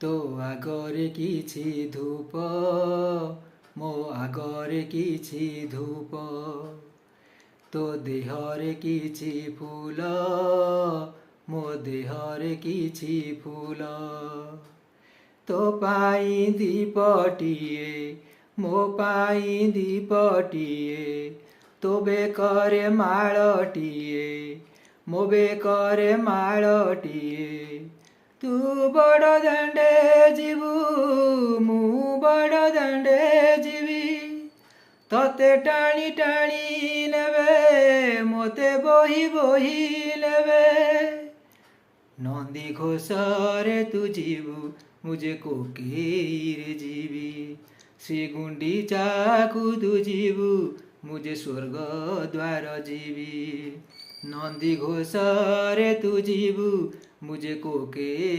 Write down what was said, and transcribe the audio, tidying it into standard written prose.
तो आगरे किछि धूप मो आगरे किछि धूप तो देहरे किछि फूल मो देहरे किछि फूल तो पाई दीपटिए मो पाई दीपटिए तो बेकरे माळटिए मो बेकरे माळटिए तू बड़ दांडे जीवु मु बड़ दांडे जीवी तते टाणी टाणी नेबे मोते बोही बोही नेबे नंदी घोषरे तू जीवु मुझे कोकेरे जीवी श्री गुंडीचा को तू जीवु मुझे स्वर्ग द्वार जीवी नंदी घोषरे तू जीवु मुझे कोके